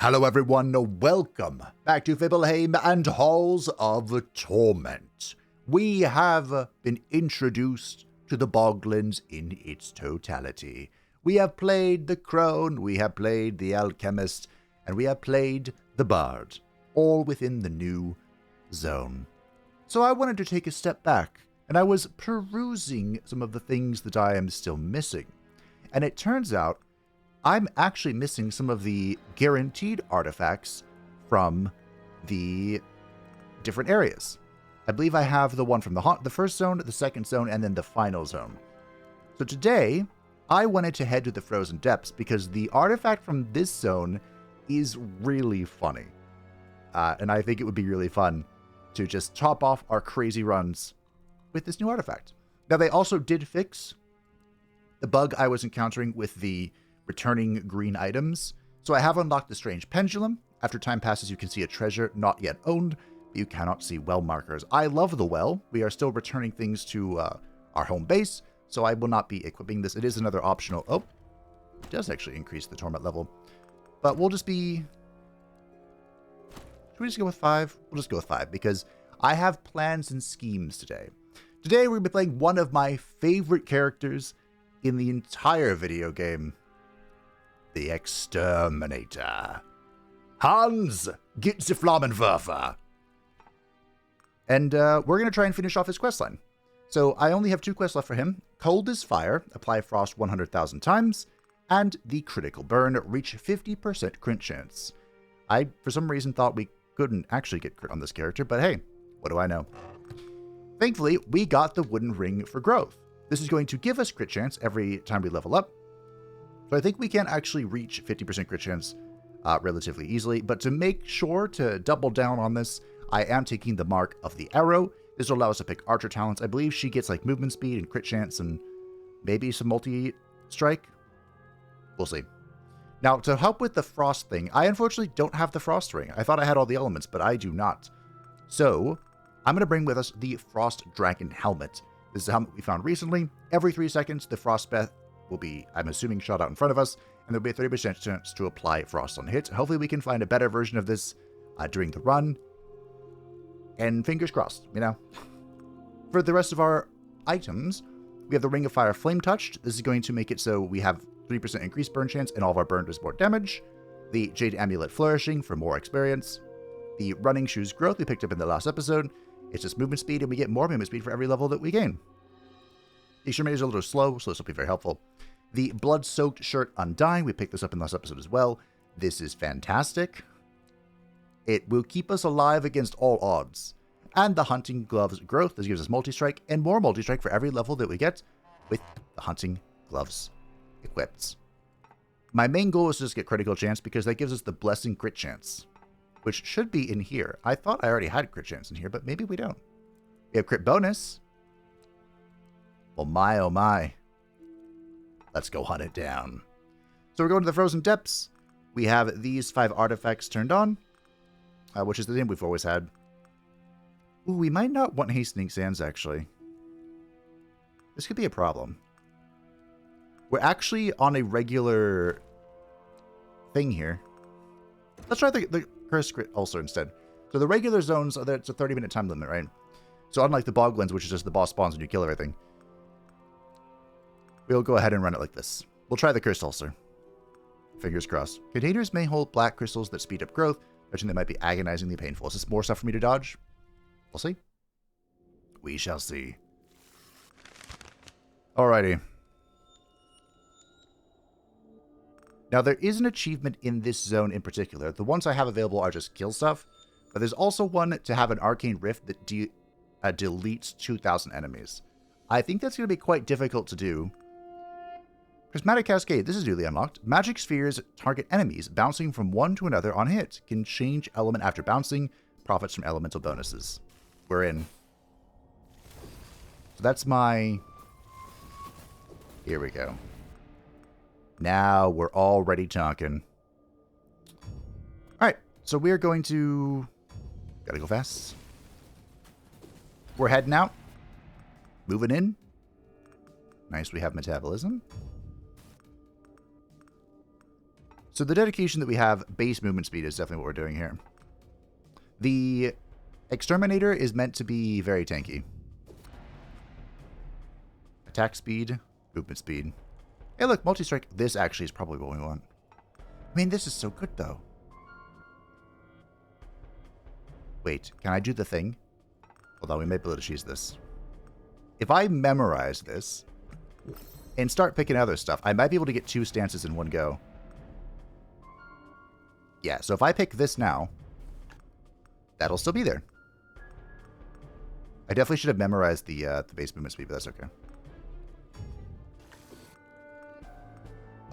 Hello everyone, welcome back to Fibelheim and Halls of Torment. We have been introduced to the Boglins in its totality. We have played the Crone, we have played the Alchemist, and we have played the Bard, all within the new zone. So I wanted to take a step back, and I was perusing some of the things that I am still missing. And it turns out I'm actually missing some of the guaranteed artifacts from the different areas. I believe I have the one from the first zone, the second zone, and then the final zone. So today, I wanted to head to the Frozen Depths because the artifact from this zone is really funny. And I think it would be really fun to just top off our crazy runs with this new artifact. Now, they also did fix the bug I was encountering with the returning green items. So I have unlocked the strange pendulum. After time passes, you can see a treasure not yet owned, but you cannot see well markers. I love the well. We are still returning things to our home base, so I will not be equipping this. It is another optional. Oh, it does actually increase the torment level. But we'll just be... Should we just go with 5? We'll just go with 5 because I have plans and schemes today. Today we're going to be playing one of my favorite characters in the entire video game. The Exterminator. Hans, get the Flammenwerfer. And we're going to try and finish off his questline. So I only have 2 quests left for him. Cold as Fire, apply frost 100,000 times, and the critical burn, reach 50% crit chance. I, for some reason, thought we couldn't actually get crit on this character, but hey, what do I know? Thankfully, we got the wooden ring for growth. This is going to give us crit chance every time we level up. So I think we can actually reach 50% crit chance relatively easily. But to make sure to double down on this, I am taking the mark of the arrow. This will allow us to pick archer talents. I believe she gets like movement speed and crit chance and maybe some multi-strike. We'll see. Now, to help with the frost thing, I unfortunately don't have the frost ring. I thought I had all the elements, but I do not. So I'm going to bring with us the Frost Dragon Helmet. This is a helmet we found recently. Every 3 seconds, the frostbite will be, I'm assuming, shot out in front of us, and there'll be a 30% chance to apply frost on hit. Hopefully we can find a better version of this during the run. And fingers crossed, you know. For the rest of our items, we have the Ring of Fire Flame Touched. This is going to make it so we have 3% increased burn chance, and all of our burn does more damage. The Jade Amulet Flourishing for more experience. The Running Shoes Growth we picked up in the last episode. It's just movement speed, and we get more movement speed for every level that we gain. The Exterminator is a little slow, so this will be very helpful. The Blood-Soaked Shirt Undying, we picked this up in the last episode as well. This is fantastic. It will keep us alive against all odds. And the Hunting Gloves Growth, this gives us multi-strike and more multi-strike for every level that we get with the Hunting Gloves equipped. My main goal is to just get critical chance because that gives us the Blessing crit chance, which should be in here. I thought I already had crit chance in here, but maybe we don't. We have crit bonus. Well, my, oh my. Let's go hunt it down. So we're going to the Frozen Depths. We have these 5 artifacts turned on, which is the name we've always had. Ooh, we might not want Hastening Sands, actually. This could be a problem. We're actually on a regular thing here. Let's try the Curse Crit Ulcer instead. So the regular zones, it's a 30-minute time limit, right? So unlike the Boglins, which is just the boss spawns and you kill everything, we'll go ahead and run it like this. We'll try the Cursed Ulcer. Fingers crossed. Containers may hold black crystals that speed up growth, touching they might be agonizingly painful. Is this more stuff for me to dodge? We'll see. We shall see. Alrighty. Now, there is an achievement in this zone in particular. The ones I have available are just kill stuff, but there's also one to have an Arcane Rift that deletes 2,000 enemies. I think that's going to be quite difficult to do. Prismatic Cascade, this is newly unlocked. Magic spheres target enemies, bouncing from one to another on hit. Can change element after bouncing, profits from elemental bonuses. We're in. So that's my... Here we go. Now we're already talking. Alright, so we're going to... Gotta go fast. We're heading out. Moving in. Nice, we have metabolism. So the dedication that we have, base movement speed, is definitely what we're doing here. The Exterminator is meant to be very tanky. Attack speed, movement speed. Hey look, multi-strike. This actually is probably what we want. I mean, this is so good though. Wait, can I do the thing? Hold on, we may be able to choose this. If I memorize this and start picking other stuff, I might be able to get 2 stances in one go. Yeah, so if I pick this now, that'll still be there. I definitely should have memorized the base movement speed, but that's okay.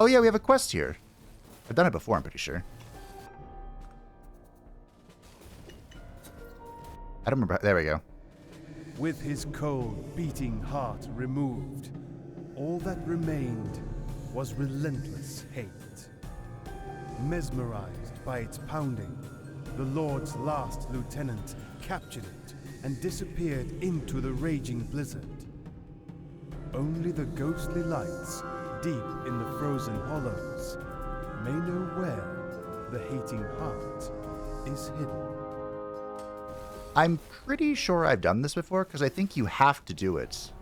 Oh yeah, we have a quest here. I've done it before, I'm pretty sure. I don't remember. There we go. With his cold, beating heart removed, all that remained was relentless hate. Mesmerized by its pounding, the Lord's last lieutenant captured it and disappeared into the raging blizzard. Only the ghostly lights, deep in the frozen hollows, may know where the hating heart is hidden. I'm pretty sure I've done this before, because I think you have to do it.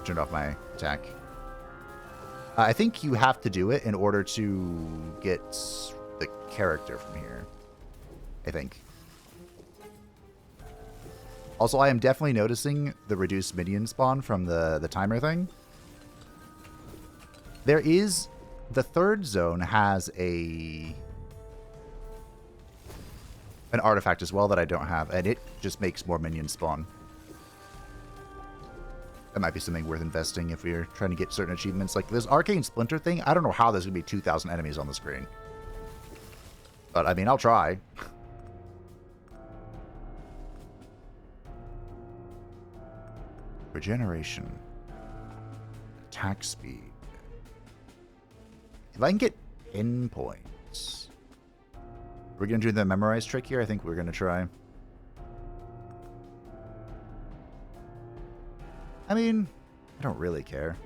Turned off my attack. I think you have to do it in order to get the character from here. I think. Also, I am definitely noticing the reduced minion spawn from the timer thing. There is... The third zone has an artifact as well that I don't have, and it just makes more minions spawn. That might be something worth investing if we're trying to get certain achievements. Like this Arcane Splinter thing, I don't know how there's going to be 2,000 enemies on the screen. But, I mean, I'll try. Regeneration. Attack speed. If I can get 10 points... We're going to do the memorize trick here. I think we're going to try. I mean, I don't really care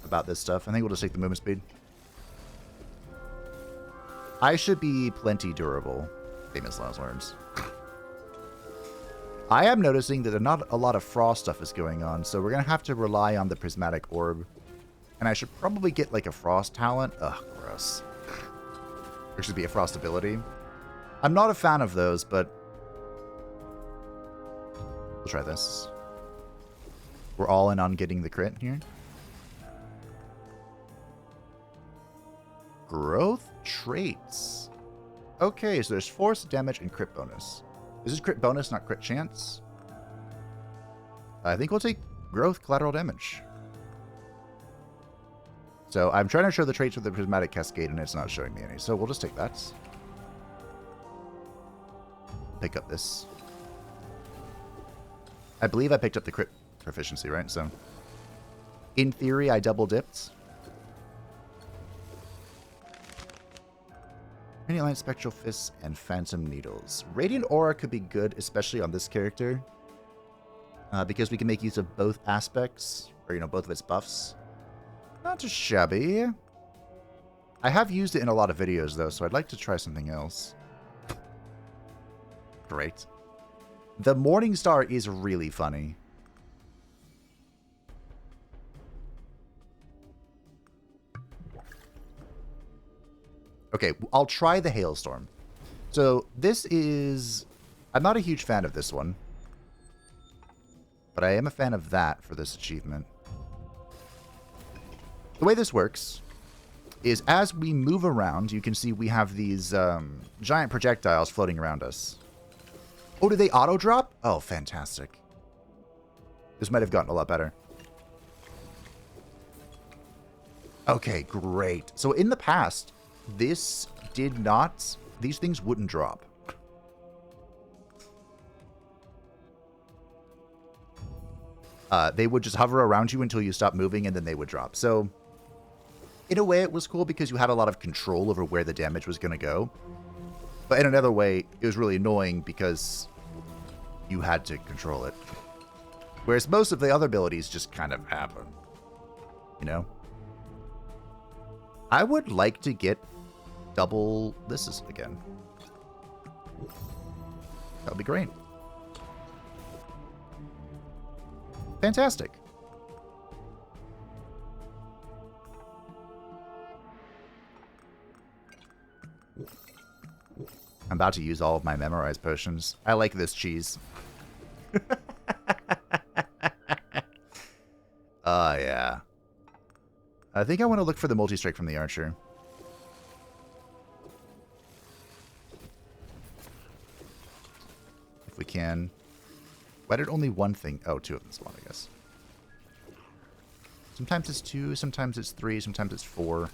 about this stuff. I think we'll just take the movement speed. I should be plenty durable. Famous last words. I am noticing that there's not a lot of frost stuff is going on, so we're going to have to rely on the prismatic orb. And I should probably get like a frost talent. Ugh, gross. Or should be a frost ability. I'm not a fan of those, but we'll try this. We're all in on getting the crit here. Growth traits. Okay, so there's force, damage, and crit bonus. This is crit bonus, not crit chance. I think we'll take growth, collateral damage. So I'm trying to show the traits with the prismatic cascade, and it's not showing me any. So we'll just take that. Pick up this. I believe I picked up the crit proficiency, right? So in theory, I double dipped. Radiant Light, Spectral Fists, and Phantom Needles. Radiant Aura could be good, especially on this character. Because we can make use of both aspects, or, you know, both of its buffs. Not too shabby. I have used it in a lot of videos, though, so I'd like to try something else. Great. The Morning Star is really funny. Okay, I'll try the Hailstorm. So this is... I'm not a huge fan of this one. But I am a fan of that for this achievement. The way this works is as we move around, you can see we have these giant projectiles floating around us. Oh, do they auto-drop? Oh, fantastic. This might have gotten a lot better. Okay, great. So in the past, this did not... These things wouldn't drop. They would just hover around you until you stop moving, and then they would drop. So... in a way, it was cool because you had a lot of control over where the damage was going to go. But in another way, it was really annoying because you had to control it. Whereas most of the other abilities just kind of happen. You know? I would like to get double this again. That would be great. Fantastic. I'm about to use all of my memorized potions. I like this cheese. Yeah. I think I want to look for the multi-strike from the archer. If we can. Why did only one thing? Oh, two of them spawn, I guess. Sometimes it's 2, sometimes it's 3, sometimes it's 4.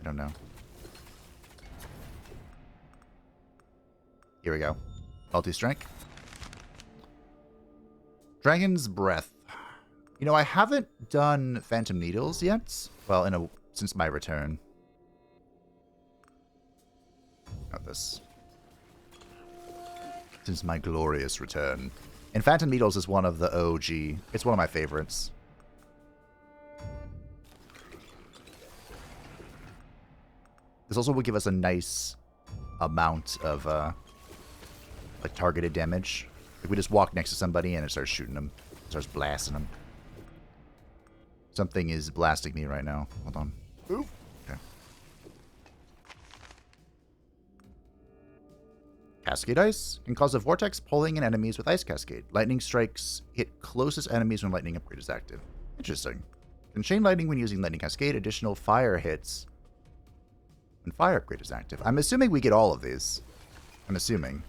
I don't know. Here we go. Multi-strike. Dragon's Breath. You know, I haven't done Phantom Needles yet. Well, since my return. Not this. Since my glorious return. And Phantom Needles is one of the OG. It's one of my favorites. This also will give us a nice amount of like targeted damage. Like we just walk next to somebody and it starts shooting them. It starts blasting them. Something is blasting me right now. Hold on. Ooh. Okay. Cascade Ice can cause a vortex pulling in enemies with Ice Cascade. Lightning strikes hit closest enemies when Lightning Upgrade is active. Interesting. Can chain lightning when using Lightning Cascade. Additional fire hits when Fire Upgrade is active. I'm assuming we get all of these. I'm assuming.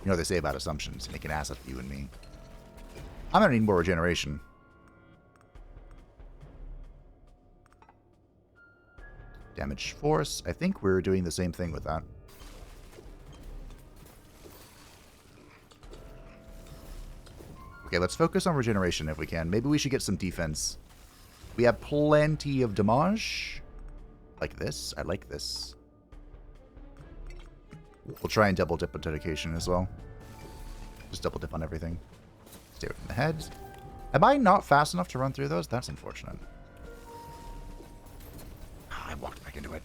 You know what they say about assumptions. Make an ass out of you and me. I'm going to need more regeneration. Damage Force. I think we're doing the same thing with that. Okay, let's focus on regeneration if we can. Maybe we should get some defense. We have plenty of damage. Like this. I like this. We'll try and double dip on dedication as well. Just double dip on everything. Stay away from the head. Am I not fast enough to run through those? That's unfortunate. I walked back into it.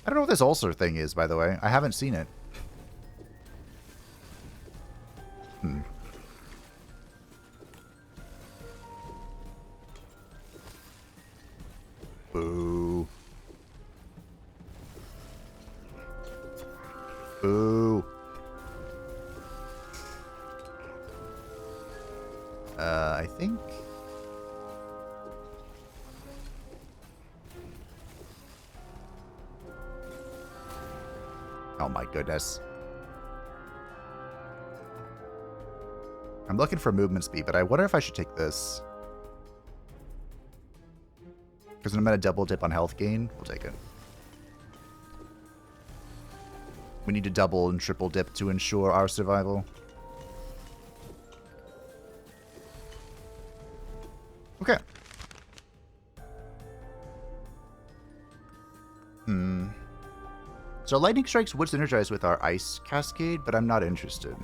I don't know what this ulcer thing is, by the way. I haven't seen it. Boo. Boo. I think... Oh my goodness. I'm looking for movement speed, but I wonder if I should take this. Because I'm going to double dip on health gain. We'll take it. We need to double and triple dip to ensure our survival. Okay. So lightning strikes would synergize with our ice cascade, but I'm not interested.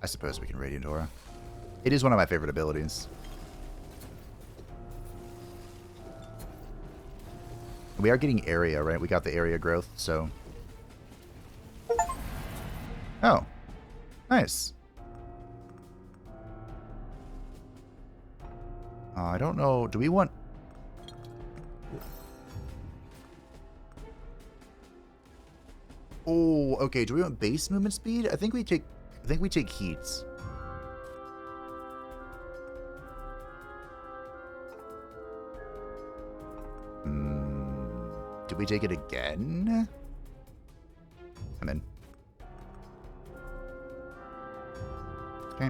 I suppose we can Radiant Aura. It is one of my favorite abilities. We are getting area, right? We got the area growth, so... Oh. Nice. I don't know. Do we want... Oh, okay. Do we want base movement speed? I think we take heats. Did we take it again? I'm in. Okay.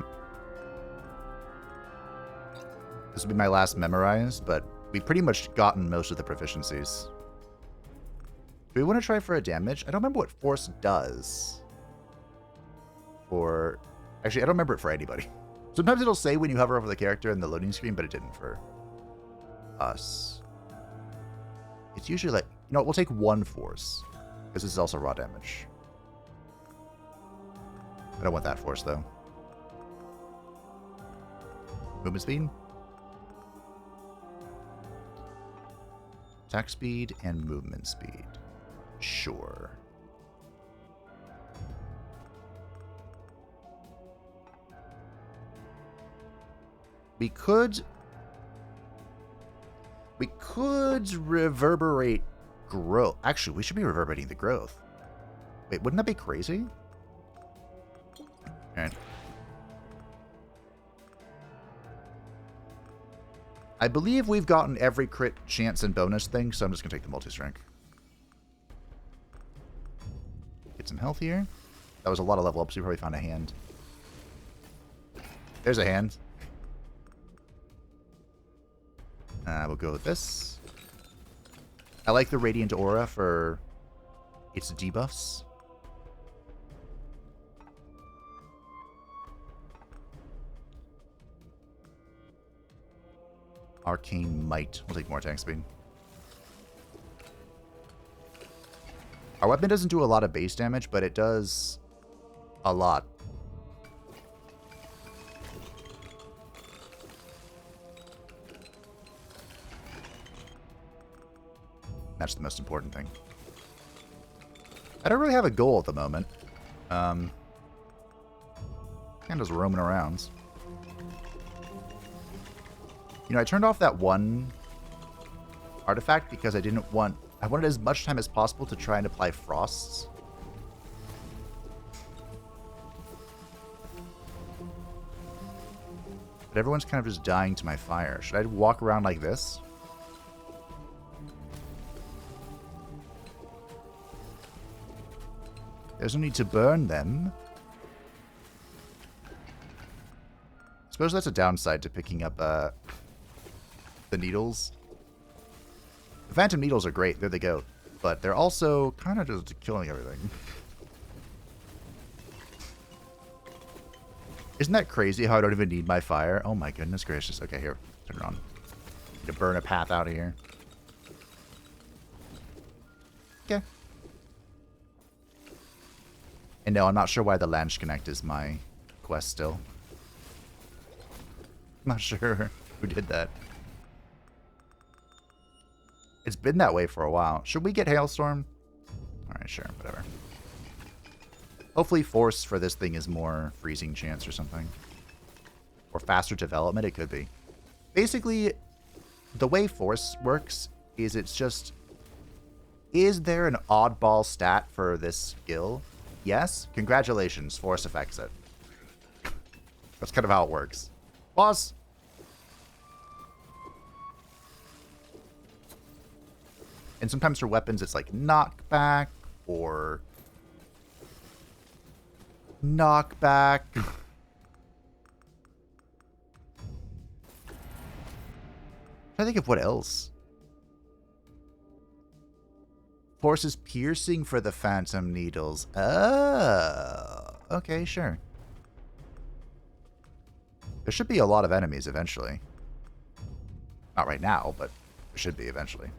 This will be my last memorize, but we've pretty much gotten most of the proficiencies. Do we want to try for a damage? I don't remember what force does. For... Actually, I don't remember it for anybody. Sometimes it'll say when you hover over the character in the loading screen, but it didn't for us. It's usually like... You know what? We'll take 1 force. Because this is also raw damage. I don't want that force, though. Movement speed. Attack speed and movement speed. Sure. We could reverberate growth. Actually, we should be reverberating the growth. Wait, wouldn't that be crazy? Alright. I believe we've gotten every crit chance and bonus thing, so I'm just going to take the multi-strength. Get some health here. That was a lot of level ups. We probably found a hand. There's a hand. We'll go with this. I like the Radiant Aura for its debuffs. Arcane Might. We'll take more attack speed. Our weapon doesn't do a lot of base damage, but it does a lot. That's the most important thing. I don't really have a goal at the moment. Kind of just roaming around. You know, I turned off that one artifact because I wanted as much time as possible to try and apply frosts. But everyone's kind of just dying to my fire. Should I walk around like this? There's no need to burn them. I suppose that's a downside to picking up the needles. The Phantom Needles are great. They're the goat. But they're also kind of just killing everything. Isn't that crazy how I don't even need my fire? Oh my goodness gracious. Okay, here. Turn it on. Need to burn a path out of here. Okay. And no, I'm not sure why the Lanch Connect is my quest still. I'm not sure who did that. It's been that way for a while. Should we get Hailstorm? Alright, sure, whatever. Hopefully Force for this thing is more freezing chance or something. Or faster development, it could be. Basically, the way Force works is it's just... Is there an oddball stat for this skill? Yes? Congratulations, Force affects it. That's kind of how it works. Boss! And sometimes for weapons, it's like knockback or knockback. I think of what else. Forces piercing for the Phantom Needles. Oh, okay, sure. There should be a lot of enemies eventually. Not right now, but there should be eventually.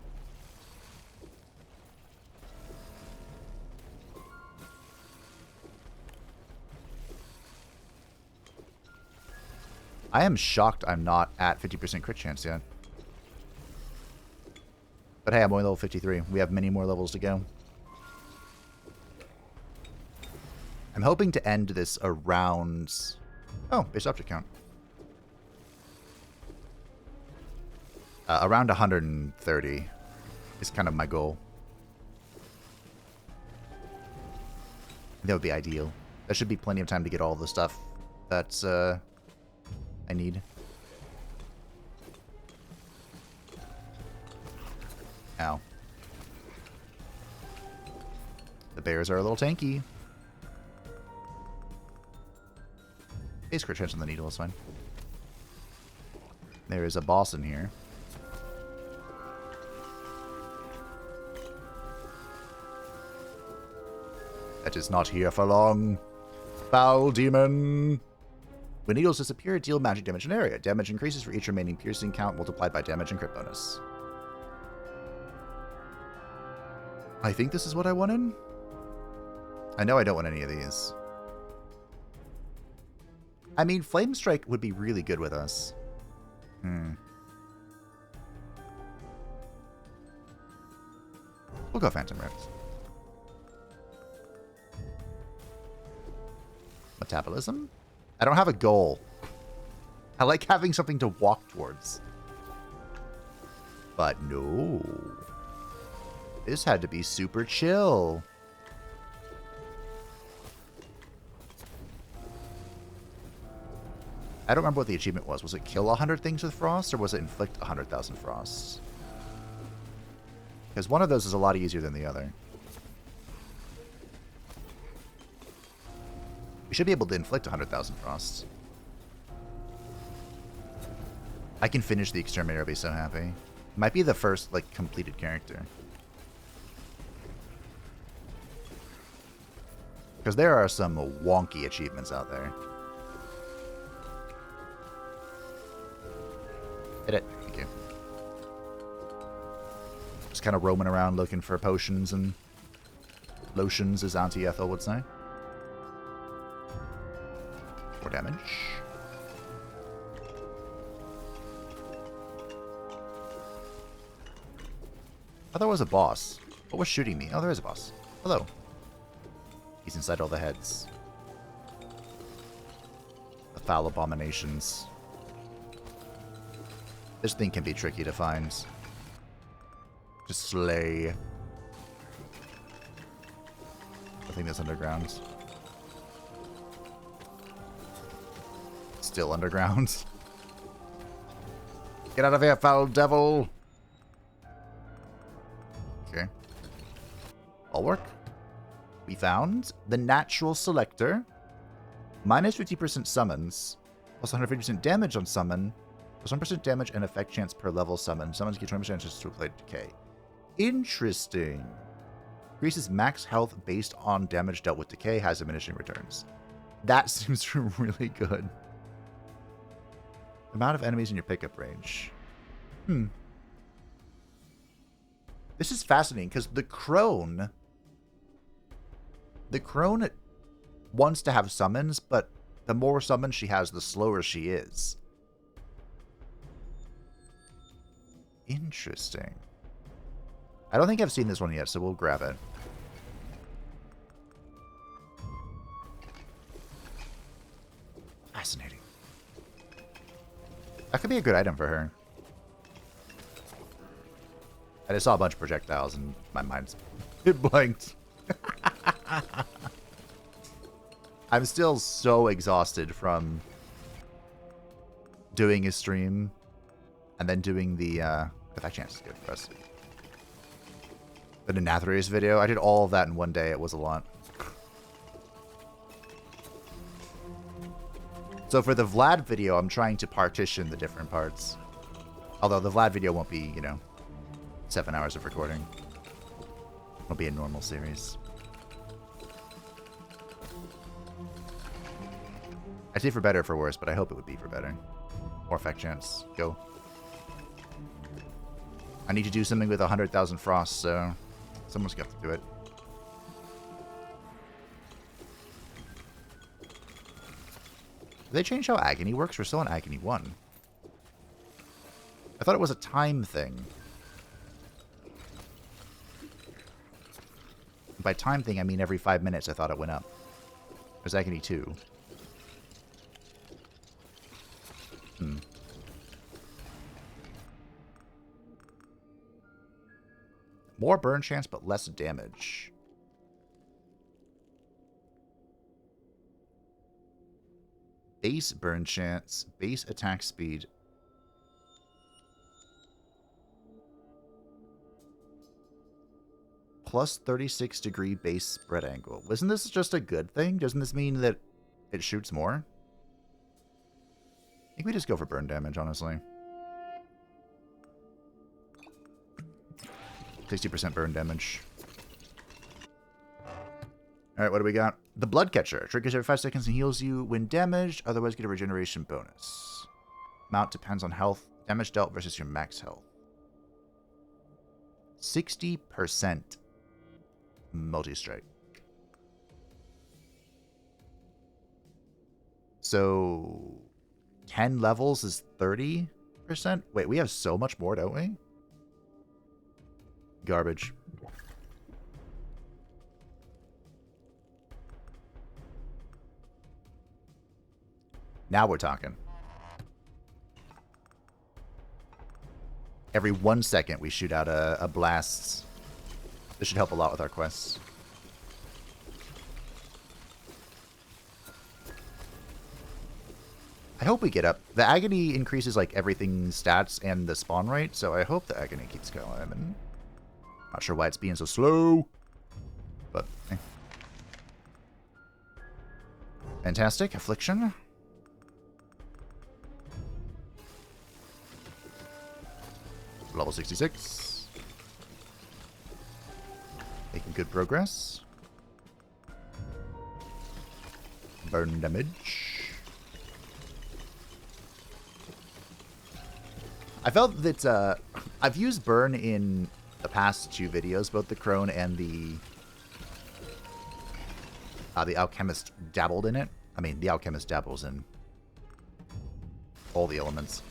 I am shocked I'm not at 50% crit chance yet. But hey, I'm only level 53. We have many more levels to go. I'm hoping to end this around... Oh, base object count. Around 130 is kind of my goal. That would be ideal. That should be plenty of time to get all the stuff that's... I need. Ow. The bears are a little tanky. Base crit chance on the needle is fine. There is a boss in here. That is not here for long. Foul demon. When needles disappear, deal magic damage in area. Damage increases for each remaining piercing count multiplied by damage and crit bonus. I think this is what I wanted. I know I don't want any of these. I mean, Flame Strike would be really good with us. We'll go Phantom Rift. Metabolism? I don't have a goal. I like having something to walk towards. But no. This had to be super chill. I don't remember what the achievement was. Was it kill 100 things with frost, or was it inflict 100,000 frosts? Because one of those is a lot easier than the other. We should be able to inflict 100,000 frosts. I can finish the Exterminator, I'll be so happy. Might be the first, like, completed character. Because there are some wonky achievements out there. Hit it. Thank you. Just kind of roaming around looking for potions and lotions, as Auntie Ethel would say. More damage. I thought there was a boss. What was shooting me? Oh, there is a boss. Hello. He's inside all the heads. The foul abominations. This thing can be tricky to find. To slay. I think that's underground. Still underground. Get out of here, foul devil! Okay. All work. We found the natural selector. Minus 50% summons. Plus 150% damage on summon. Plus 1% damage and effect chance per level summon. Summons get 20% chance to apply decay. Interesting. Increases max health based on damage dealt with decay. Has diminishing returns. That seems really good. Amount of enemies in your pickup range. This is fascinating because the crone wants to have summons, but the more summons she has, the slower she is. Interesting. I don't think I've seen this one yet, so we'll grab it. Fascinating. That could be a good item for her. I just saw a bunch of projectiles and my mind's blanked. I'm still so exhausted from doing a stream and then doing the effect chance is good for us. The Nathrius video, I did all of that in one day. It was a lot. So for the Vlad video, I'm trying to partition the different parts. Although the Vlad video won't be, 7 hours of recording. It'll be a normal series. I'd say for better or for worse, but I hope it would be for better. More effect chance. Go. I need to do something with 100,000 frosts, so someone's got to do it. Did they change how Agony works? We're still on Agony I. I thought it was a time thing. By time thing, I mean every 5 minutes I thought it went up. There's Agony II. More burn chance, but less damage. Base burn chance, base attack speed. Plus 36-degree base spread angle. Isn't this just a good thing? Doesn't this mean that it shoots more? I think we just go for burn damage, honestly. 60% burn damage. Alright, what do we got? The Blood Catcher. Triggers every 5 seconds and heals you when damaged. Otherwise, get a regeneration bonus. Amount depends on health. Damage dealt versus your max health. 60% multi-strike. So 10 levels is 30. Wait, we have so much more, don't we? Garbage. Now we're talking. Every 1 second we shoot out a blast. This should help a lot with our quests. I hope we get up. The Agony increases like everything's stats and the spawn rate, so I hope the Agony keeps going. And not sure why it's being so slow, but fantastic. Affliction. Level 66. Making good progress. Burn damage. I felt that I've used burn in the past 2 videos, both the crone and the alchemist dabbled in it. I mean, the alchemist dabbles in all the elements.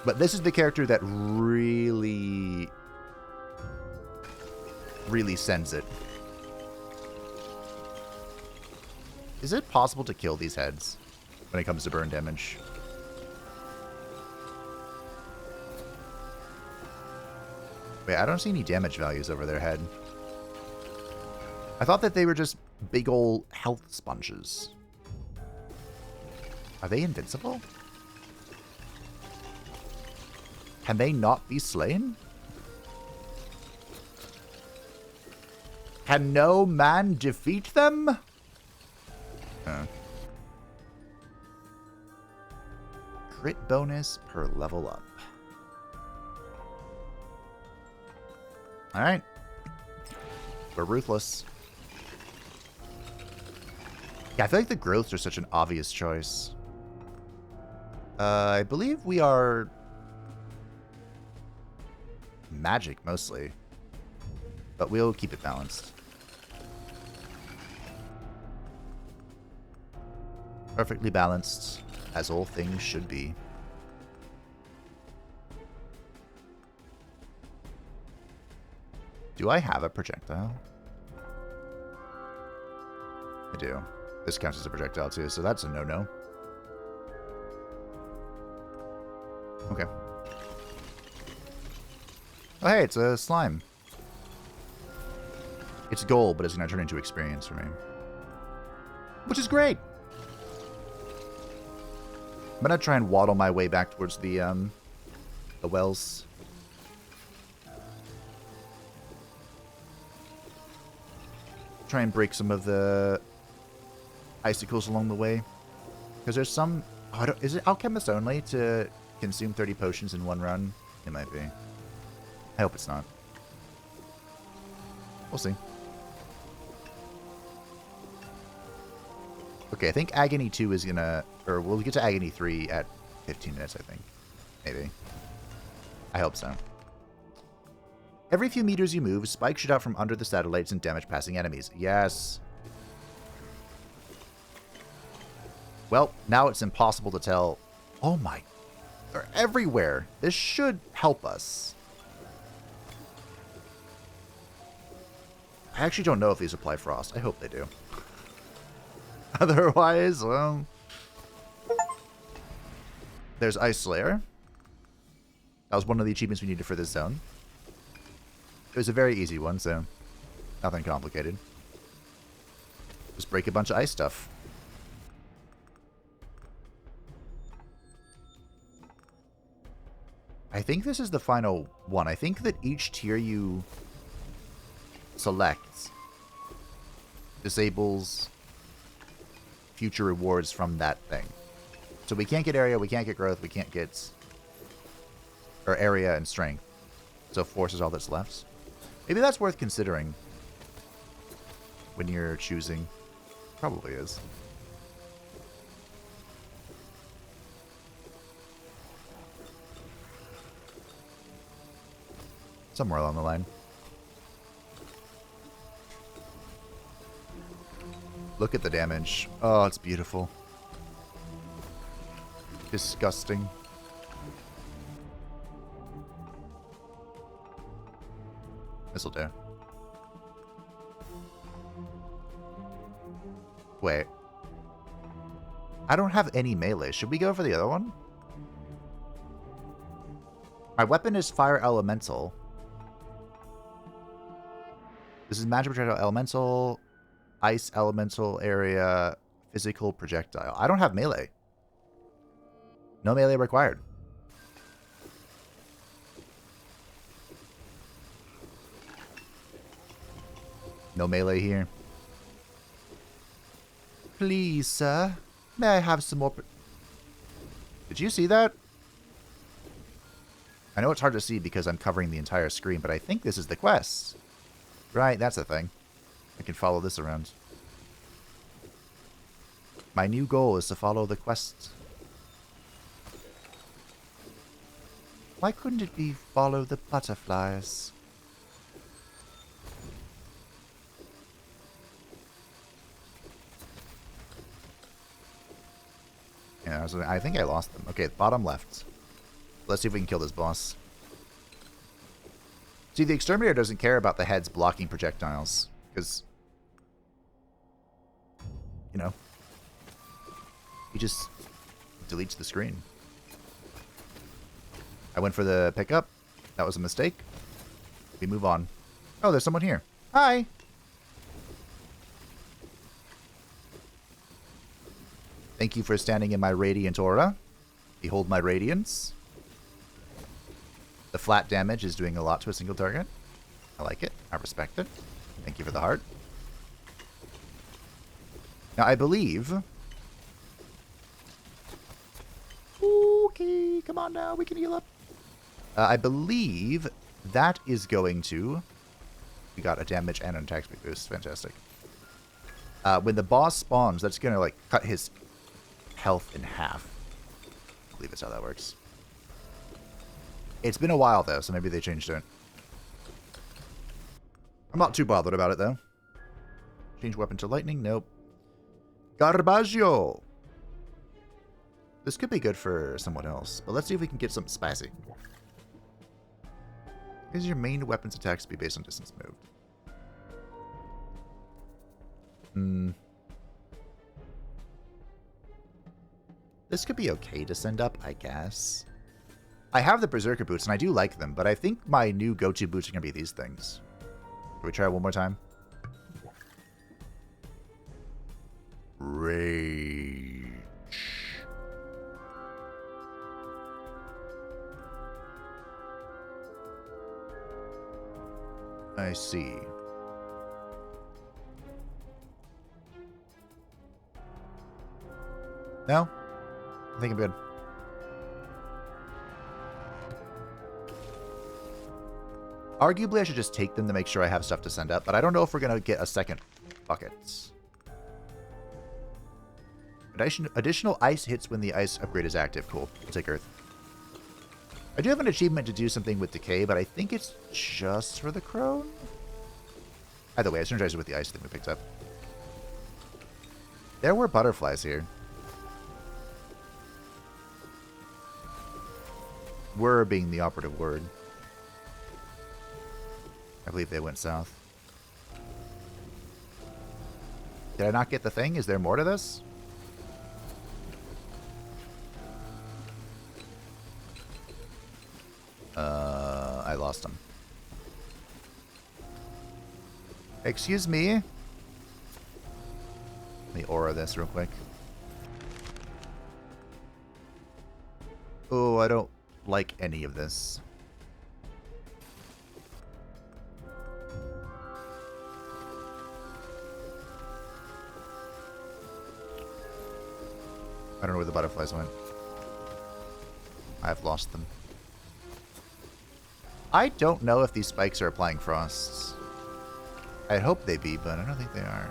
But this is the character that really sends it. Is it possible to kill these heads when it comes to burn damage? Wait, I don't see any damage values over their head. I thought that they were just big ol' health sponges. Are they invincible? Can they not be slain? Can no man defeat them? Crit bonus per level up. Alright. We're ruthless. Yeah, I feel like the growths are such an obvious choice. I believe we are magic mostly, but we'll keep it balanced. Perfectly balanced, as all things should be. Do I have a projectile? I do. This counts as a projectile too, so that's a no-no. Okay. Oh, hey, it's a slime. It's gold, but it's going to turn into experience for me. Which is great! I'm going to try and waddle my way back towards the wells. Try and break some of the icicles along the way. Because there's some... Oh, is it alchemist only to consume 30 potions in 1 run? It might be. I hope it's not. We'll see. Okay, I think Agony II is gonna... Or we'll get to Agony III at 15 minutes, I think. Maybe. I hope so. Every few meters you move, spikes shoot out from under the satellites and damage passing enemies. Yes. Well, now it's impossible to tell. Oh my. They're everywhere. This should help us. I actually don't know if these apply frost. I hope they do. Otherwise, well... There's Ice Slayer. That was one of the achievements we needed for this zone. It was a very easy one, so nothing complicated. Just break a bunch of ice stuff. I think this is the final one. I think that each tier you select disables future rewards from that thing. So we can't get area, we can't get growth, we can't get... Or area and strength. So force is all that's left. Maybe that's worth considering when you're choosing. Probably is. Somewhere along the line. Look at the damage. Oh, it's beautiful. Disgusting. This'll do. Wait. I don't have any melee. Should we go for the other one? My weapon is Fire Elemental. This is Magic Projectile Elemental, Ice Elemental Area, Physical Projectile. I don't have melee. No melee required. No melee here. Please, sir. May I have some more... Did you see that? I know it's hard to see because I'm covering the entire screen, but I think this is the quest. Right, that's the thing. I can follow this around. My new goal is to follow the quest. Why couldn't it be follow the butterflies? Yeah, I think I lost them. Okay, bottom left. Let's see if we can kill this boss. See, the Exterminator doesn't care about the heads blocking projectiles. Because, you know, he just deletes the screen. I went for the pickup. That was a mistake. We move on. Oh, there's someone here. Hi! Thank you for standing in my radiant aura. Behold my radiance. The flat damage is doing a lot to a single target. I like it. I respect it. Thank you for the heart. Now, I believe... Okay, come on now. We can heal up. I believe that is going to... We got a damage and an attack speed boost. Fantastic. When the boss spawns, that's going to, like, cut his health in half. I believe that's how that works. It's been a while, though, so maybe they changed it. I'm not too bothered about it, though. Change weapon to lightning? Nope. Garbaggio! This could be good for someone else, but let's see if we can get something spicy. Is your main weapon's attack speed based on distance moved? This could be okay to send up, I guess. I have the Berserker boots, and I do like them, but I think my new go-to boots are going to be these things. Can we try it one more time? Rage. I see. No? I think I'm good. Arguably, I should just take them to make sure I have stuff to send up, but I don't know if we're going to get a second bucket. Additional ice hits when the ice upgrade is active. Cool. I'll take Earth. I do have an achievement to do something with Decay, but I think it's just for the Crone. Either way, I synergized it with the ice thing we picked up. There were butterflies here. Were being the operative word. I believe they went south. Did I not get the thing? Is there more to this? I lost him. Excuse me. Let me aura this real quick. Oh, I don't like any of this. I don't know where the butterflies went. I've lost them. I don't know if these spikes are applying frosts. I hope they be, but I don't think they are.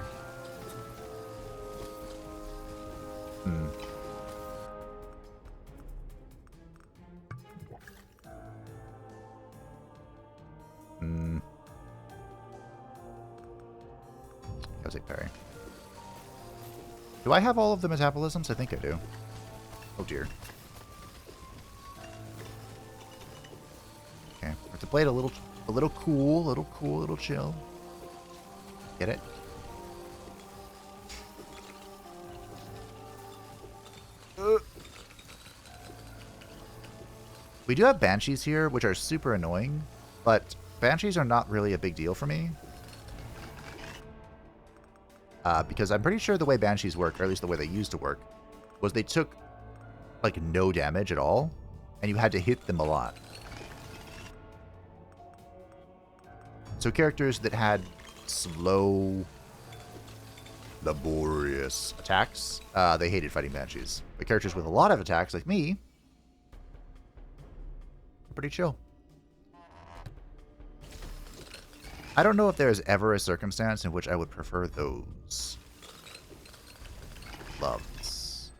I'll take parry. Do I have all of the metabolisms? I think I do. Oh dear. Okay, I have to play it a little A little cool, a little chill. Get it? We do have Banshees here, which are super annoying, but Banshees are not really a big deal for me. Because I'm pretty sure the way Banshees work, or at least the way they used to work, was they took, like, no damage at all, and you had to hit them a lot. So characters that had slow, laborious attacks, they hated fighting Banshees. But characters with a lot of attacks, like me, are pretty chill. I don't know if there's ever a circumstance in which I would prefer those loves.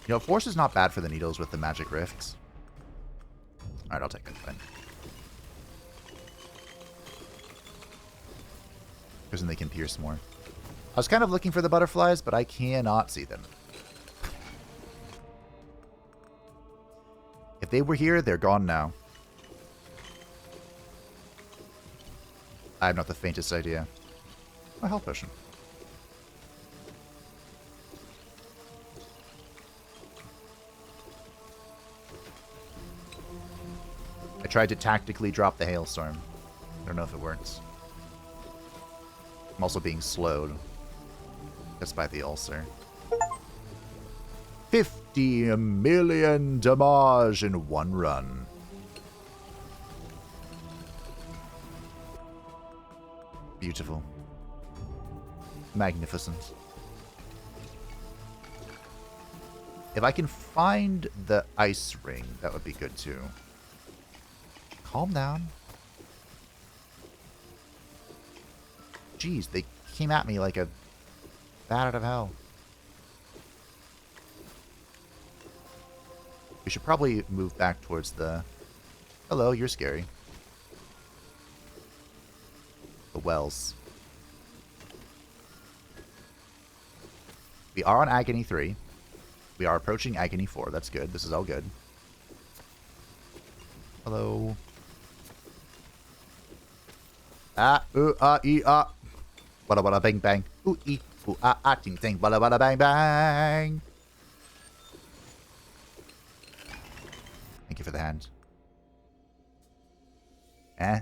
You know, Force is not bad for the needles with the magic rifts. Alright, I'll take it. Fine. Because then they can pierce more. I was kind of looking for the butterflies, but I cannot see them. If they were here, they're gone now. I have not the faintest idea. A health potion. I tried to tactically drop the hailstorm. I don't know if it works. I'm also being slowed. Just by the ulcer. 50 million damage in one run. Beautiful. Magnificent. If I can find the ice ring, that would be good too. Calm down. Jeez, they came at me like a bat out of hell. We should probably move back towards the... Hello, you're scary. The wells. We are on Agony III. We are approaching Agony IV. That's good. This is all good. Hello. Ah, ee, ah. Wada wada bang bang. Ooh, ee, ooh, ah, ting ting. Wada wada bang bang. Thank you for the hand. Eh?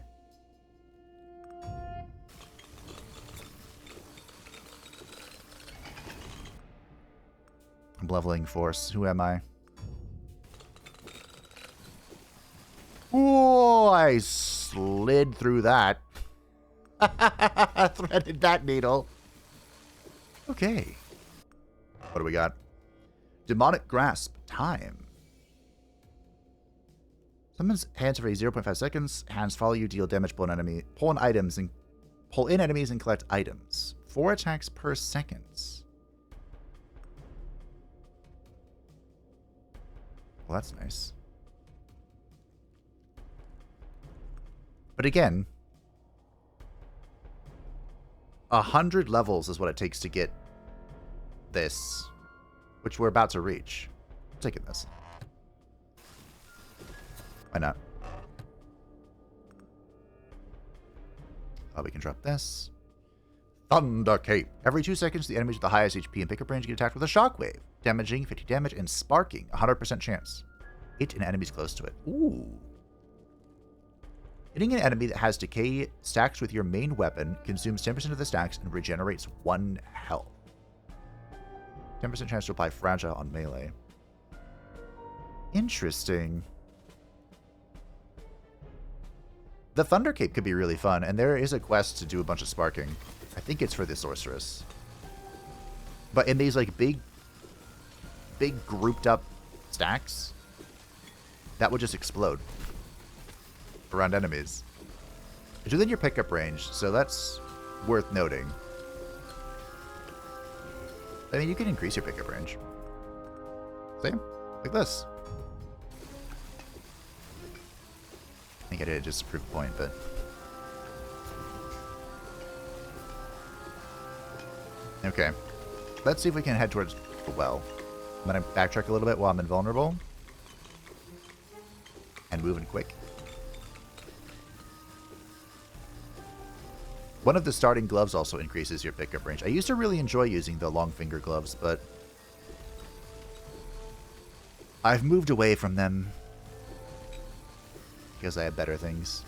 I'm leveling Force. Who am I? Oh, I slid through that. Threaded that needle. Okay. What do we got? Demonic Grasp. Time. Summons hands for 0.5 seconds. Hands follow you, deal damage, pull in items, and pull in enemies and collect items. 4 attacks per second. Well, that's nice. But again, 100 levels is what it takes to get this, which we're about to reach. I'm taking this. Why not? Oh, we can drop this. Thunder Cape. Every 2 seconds, the enemies with the highest HP and pickup range get attacked with a shockwave. Damaging 50 damage and sparking 100% chance. Hit an enemy's close to it. Ooh. Hitting an enemy that has decay stacks with your main weapon consumes 10% of the stacks and regenerates 1 health. 10% chance to apply fragile on melee. Interesting. The Thunder Cape could be really fun, and there is a quest to do a bunch of sparking. I think it's for the sorceress. But in these like big grouped up stacks, that would just explode around enemies. It's within your pickup range, so that's worth noting. I mean, you can increase your pickup range. Same, like this. I think I did it just to prove a point, but... Okay. Let's see if we can head towards the well. I'm going to backtrack a little bit while I'm invulnerable. And moving quick. One of the starting gloves also increases your pickup range. I used to really enjoy using the long finger gloves, but I've moved away from them because I have better things.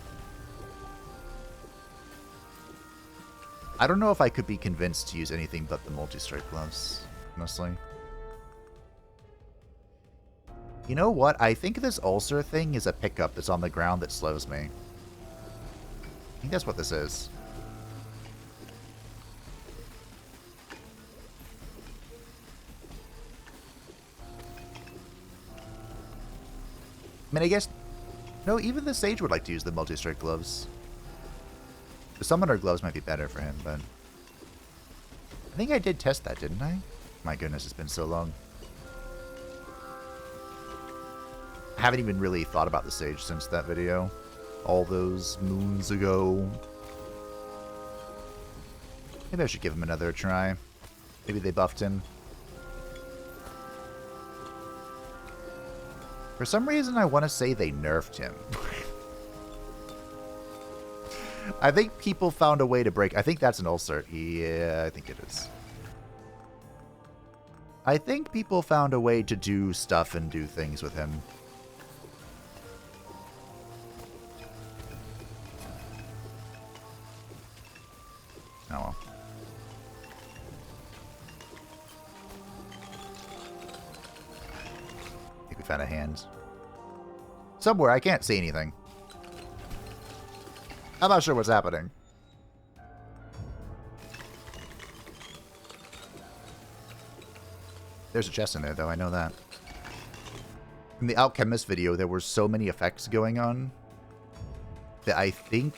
I don't know if I could be convinced to use anything but the multi-strike gloves, honestly. You know what? I think this ulcer thing is a pickup that's on the ground that slows me. I think that's what this is. I mean, I guess... No, even the Sage would like to use the multi-strike gloves. The Summoner gloves might be better for him, but... I think I did test that, didn't I? My goodness, it's been so long. I haven't even really thought about the Sage since that video. All those moons ago. Maybe I should give him another try. Maybe they buffed him. For some reason, I want to say they nerfed him. I think people found a way to break... I think that's an ulcer. Yeah, I think it is. I think people found a way to do stuff and do things with him. Oh well. I think we found a hand. Somewhere, I can't see anything. I'm not sure what's happening. There's a chest in there, though. I know that. In the Alchemist video, there were so many effects going on that I think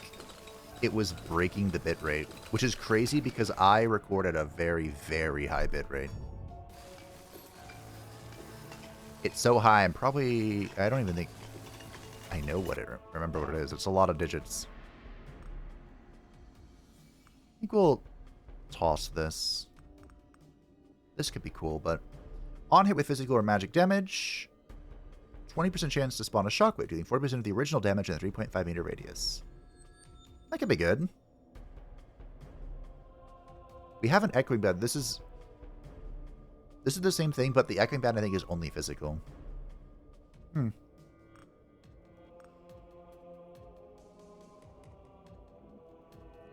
it was breaking the bitrate, which is crazy because I recorded a very, very high bitrate. It's so high, I'm probably... I don't even think I know what it... remember what it is. It's a lot of digits. I think we'll toss this. This could be cool, but... On hit with physical or magic damage, 20% chance to spawn a shockwave, dealing 40% of the original damage in a 3.5 meter radius. That could be good. We have an Echoing Bat. This is the same thing, but the Echoing Bat, I think, is only physical.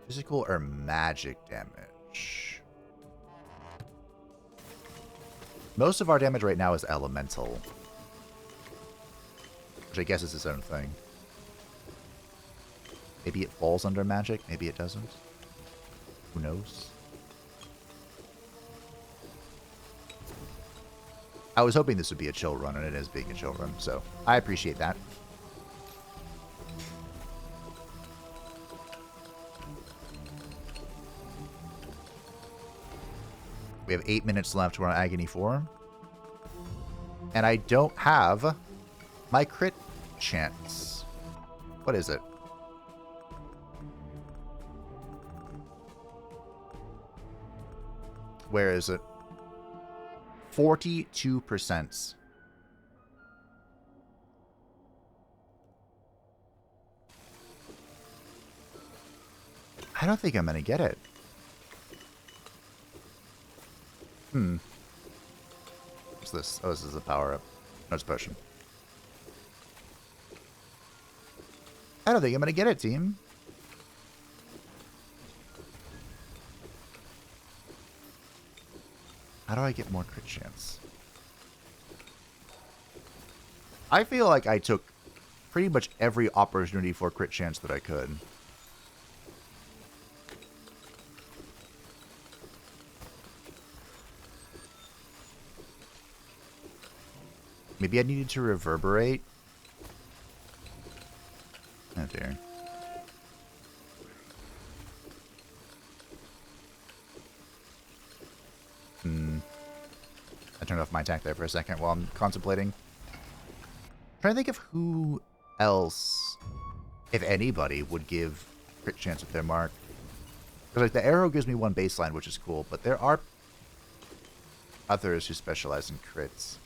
Physical or magic damage? Most of our damage right now is elemental. Which I guess is its own thing. Maybe it falls under magic, maybe it doesn't. Who knows? I was hoping this would be a chill run, and it is being a chill run, so I appreciate that. We have 8 minutes left. We're on Agony IV. And I don't have my crit chance. What is it? Where is it? 42%. I don't think I'm going to get it. What's this? Oh, this is a power-up. No, it's a potion. I don't think I'm going to get it, team. How do I get more crit chance? I feel like I took pretty much every opportunity for crit chance that I could. Maybe I needed to reverberate. Oh dear. I turned off my attack there for a second while I'm contemplating. I'm trying to think of who else, if anybody, would give crit chance with their mark. Because like the arrow gives me one baseline, which is cool, but there are others who specialize in crits.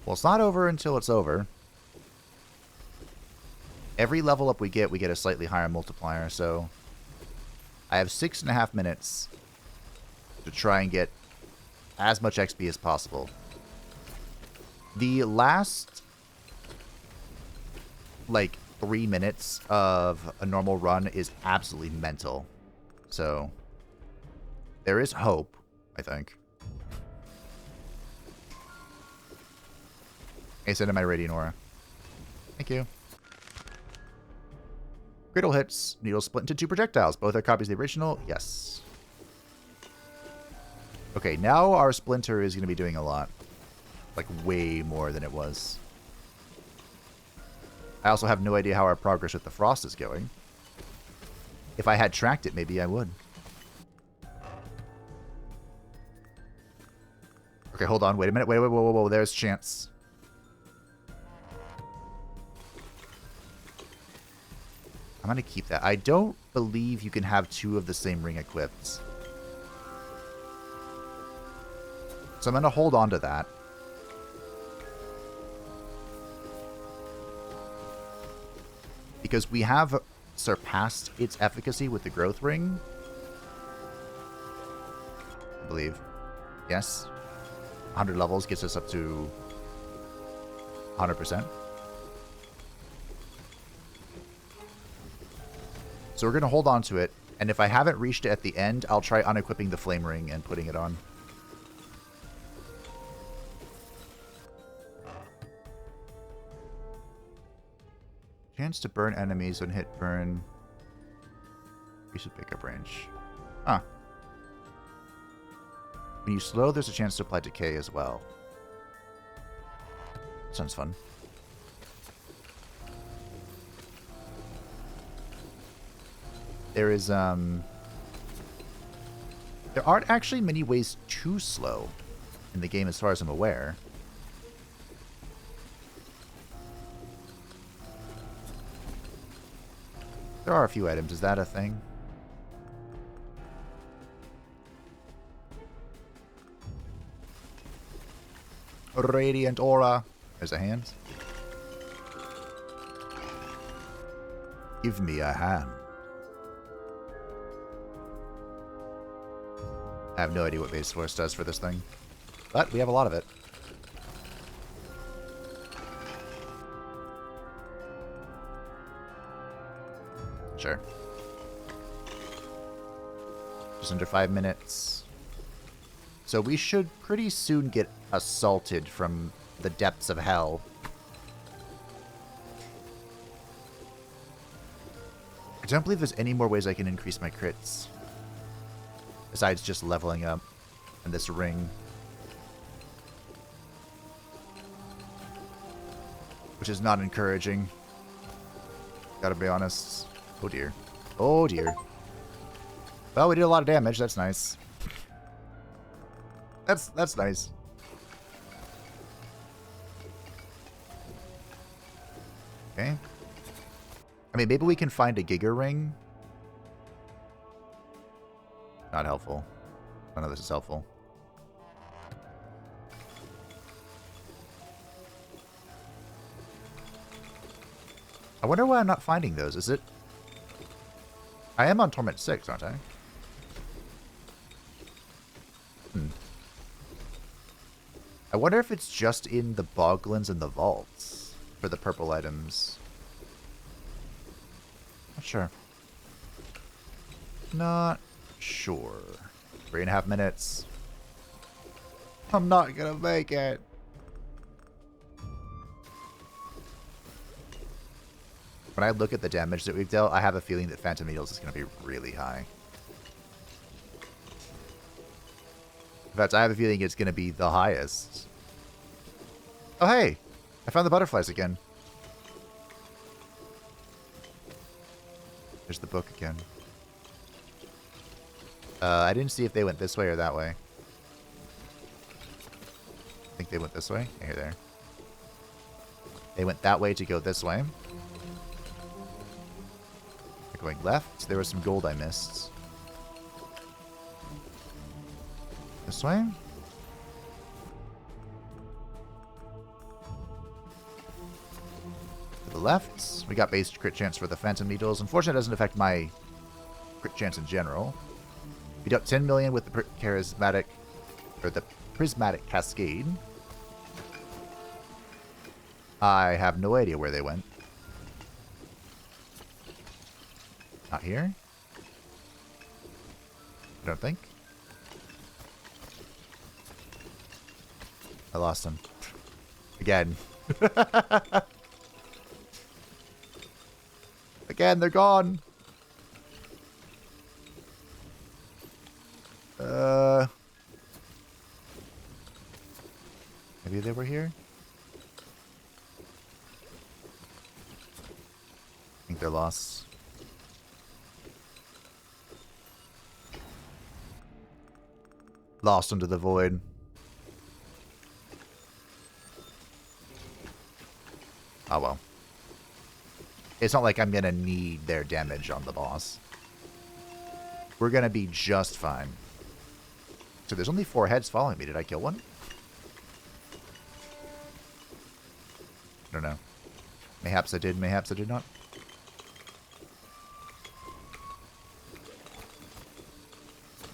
Well, it's not over until it's over. Every level up we get a slightly higher multiplier, so I have 6.5 minutes to try and get as much XP as possible. The last, like, 3 minutes of a normal run is absolutely mental. So, there is hope, I think. Hey, send in my Radiant Aura. Thank you. Critical hits. Needles split into 2 projectiles. Both are copies of the original. Yes. Okay, now our Splinter is going to be doing a lot. Like, way more than it was. I also have no idea how our progress with the Frost is going. If I had tracked it, maybe I would. Okay, hold on. Wait a minute. Wait, whoa. There's chance. I'm going to keep that. I don't believe you can have 2 of the same ring equipped. So I'm going to hold on to that. Because we have surpassed its efficacy with the growth ring. I believe. Yes. 100 levels gets us up to 100%. So we're going to hold on to it, and if I haven't reached it at the end, I'll try unequipping the flame ring and putting it on. Chance to burn enemies when hit burn. Increase of pickup range. Huh. When you slow, there's a chance to apply decay as well. Sounds fun. There is, there aren't actually many ways to slow in the game as far as I'm aware. There are a few items. Is that a thing? Radiant Aura. There's a hand. Give me a hand. I have no idea what base force does for this thing. But we have a lot of it. Sure. Just under 5 minutes. So we should pretty soon get assaulted from the depths of hell. I don't believe there's any more ways I can increase my crits. Besides just leveling up and this ring. Which is not encouraging. Gotta be honest. Oh dear. Oh dear. Well, we did a lot of damage. That's nice. That's nice. Okay. I mean, maybe we can find a Giga Ring. Not helpful. None of this is helpful. I wonder why I'm not finding those. Is it... I am on Torment 6, aren't I? I wonder if it's just in the Boglins and the vaults for the purple items. Not sure. Not sure. 3.5 minutes. I'm not gonna make it. When I look at the damage that we've dealt, I have a feeling that Phantom Needles is going to be really high. In fact, I have a feeling it's going to be the highest. Oh, hey! I found the butterflies again. There's the book again. I didn't see if they went this way or that way. I think they went this way. Here, there. They went that way to go this way. They're going left. There was some gold I missed. This way. To the left. We got base crit chance for the Phantom Needles. Unfortunately, it doesn't affect my crit chance in general. We got 10 million with the charismatic, or the prismatic cascade. I have no idea where they went. Not here. I don't think. I lost them. Again. Again, they're gone. Maybe they were here? I think they're lost. Lost into the void. Oh well. It's not like I'm gonna need their damage on the boss. We're gonna be just fine. So there's only 4 heads following me. Did I kill one? I don't know. Mayhaps I did, mayhaps I did not.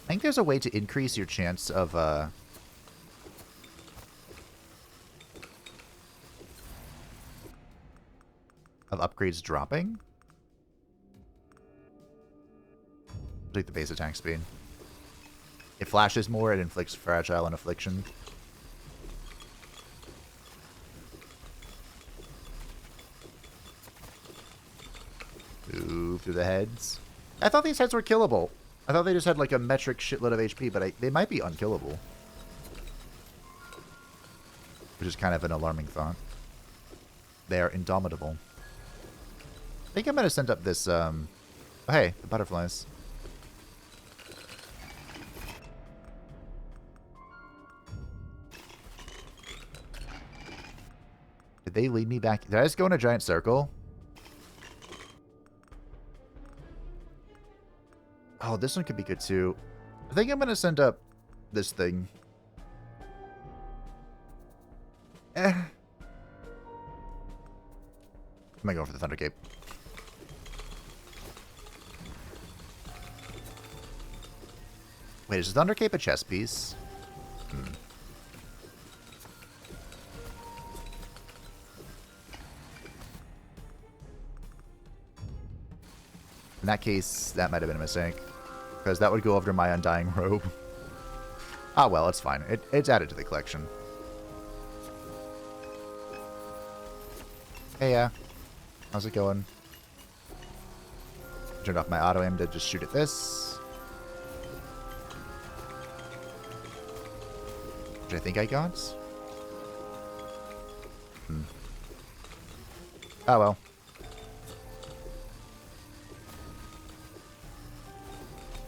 I think there's a way to increase your chance of upgrades dropping. Take the base attack speed. It flashes more, it inflicts fragile and affliction. Move through the heads. I thought these heads were killable. I thought they just had like a metric shitload of HP, but they might be unkillable. Which is kind of an alarming thought. They are indomitable. I think I'm going to send up this, oh, hey, the butterflies. Did they lead me back? Did I just go in a giant circle? Oh, this one could be good too. I think I'm going to send up this thing. Am I going for the Thunder Cape? Wait, is the Thunder Cape a chess piece? In that case, that might have been a mistake. Because that would go over my Undying Robe. Ah, well, it's fine. It's added to the collection. Hey, how's it going? Turned off my auto aim to just shoot at this. Which I think I got. Oh, well.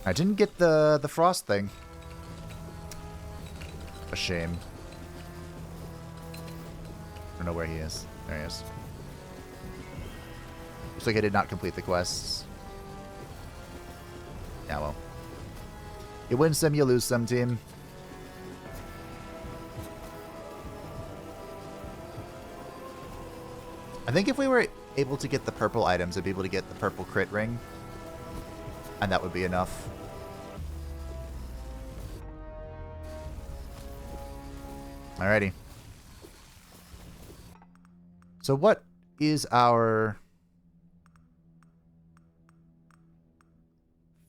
I didn't get the frost thing. A shame. I don't know where he is. There he is. Looks like I did not complete the quests. Yeah, well. You win some, you lose some, team. I think if we were able to get the purple items, I'd be able to get the purple crit ring. And that would be enough. Alrighty. So what is our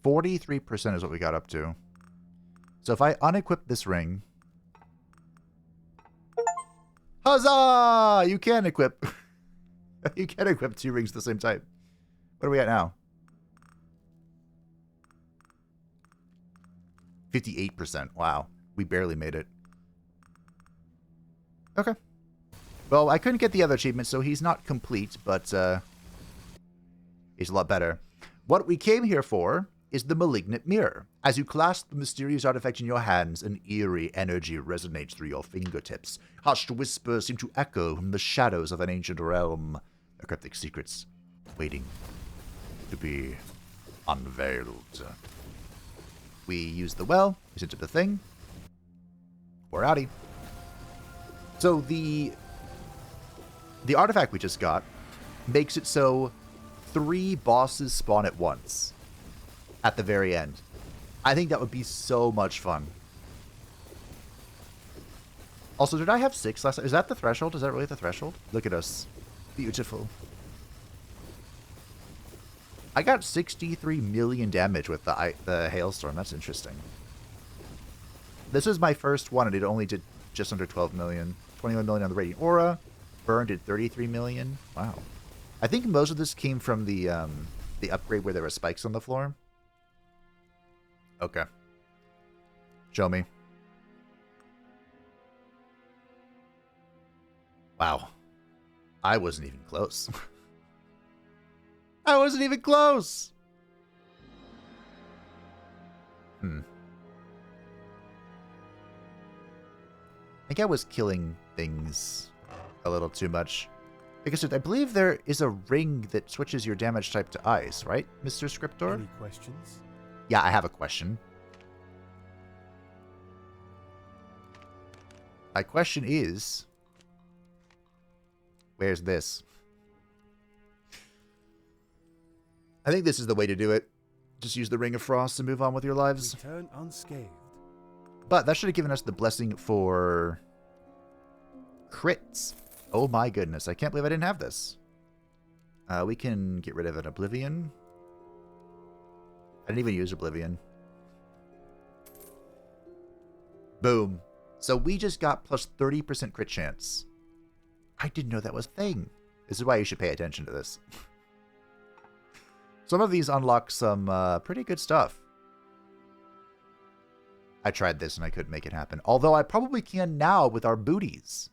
43% is what we got up to. So if I unequip this ring. Huzzah! You can equip. You can equip 2 rings at the same time. What are we at now? 58%. Wow. We barely made it. Okay. Well, I couldn't get the other achievement, so he's not complete, but he's a lot better. What we came here for is the Malignant Mirror. As you clasp the mysterious artifact in your hands, an eerie energy resonates through your fingertips. Hushed whispers seem to echo from the shadows of an ancient realm. The cryptic secrets waiting to be unveiled. We use the well. We sent up the thing. We're outie. So the artifact we just got makes it so 3 bosses spawn at once at the very end. I think that would be so much fun. Also, did I have 6 last time? Is that the threshold? Is that really the threshold? Look at us. Beautiful. I got 63 million damage with the hailstorm. That's interesting. This was my first one, and it only did just under 12 million. 21 million on the Radiant Aura. Burn did 33 million. Wow. I think most of this came from the upgrade where there were spikes on the floor. Okay. Show me. Wow. I wasn't even close. I wasn't even close! I think I was killing things a little too much. Because I believe there is a ring that switches your damage type to ice, right, Mr. Scriptor? Any questions? Yeah, I have a question. My question is, where's this? I think this is the way to do it. Just use the Ring of Frost and move on with your lives. Return unscathed. But that should have given us the blessing for crits. Oh my goodness, I can't believe I didn't have this. We can get rid of an Oblivion. I didn't even use Oblivion. Boom. So we just got plus 30% crit chance. I didn't know that was a thing. This is why you should pay attention to this. Some of these unlock some pretty good stuff. I tried this and I couldn't make it happen. Although I probably can now with our booties.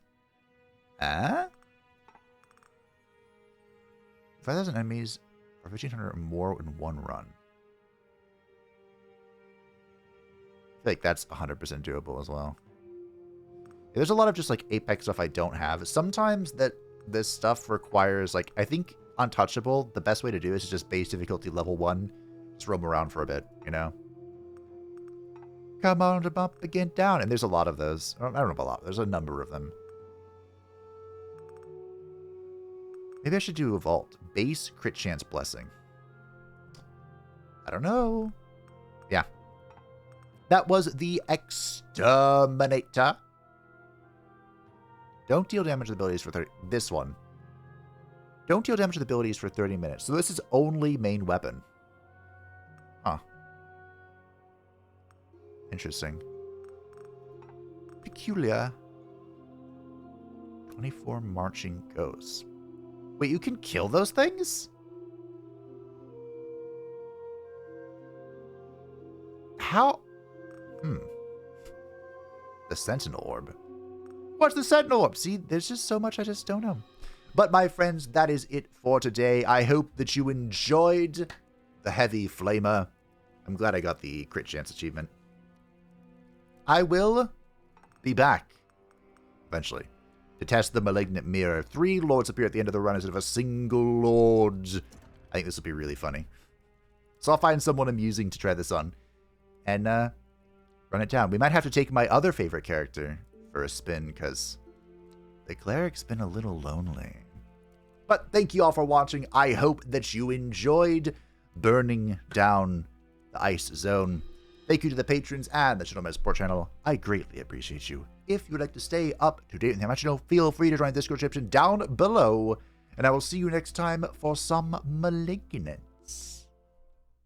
5,000 enemies or 1,500 or more in one run. I feel like that's 100% doable as well. There's a lot of just like Apex stuff I don't have. Sometimes that this stuff requires like, I think Untouchable, the best way to do is just base difficulty level 1. Just roam around for a bit, you know? Come on to bump again down. And there's a lot of those. I don't know about a lot. There's a number of them. Maybe I should do a vault. Base crit chance blessing. I don't know. Yeah. That was the Exterminator. Don't deal damage to the abilities for 30. This one. Don't deal damage to the abilities for 30 minutes. So this is only main weapon. Huh. Interesting. Peculiar. 24 marching ghosts. Wait, you can kill those things? How? The Sentinel Orb. What's the Sentinel Orb? See, there's just so much I just don't know. But my friends, that is it for today. I hope that you enjoyed the Heavy Flamer. I'm glad I got the crit chance achievement. I will be back eventually to test the Malignant Mirror. 3 lords appear at the end of the run instead of a single lord. I think this will be really funny. So I'll find someone amusing to try this on and run it down. We might have to take my other favorite character for a spin because the cleric's been a little lonely. But thank you all for watching. I hope that you enjoyed burning down the ice zone. Thank you to the patrons and the Channel Support channel. I greatly appreciate you. If you'd like to stay up to date with the channel, feel free to join the Discord description down below. And I will see you next time for some malignance.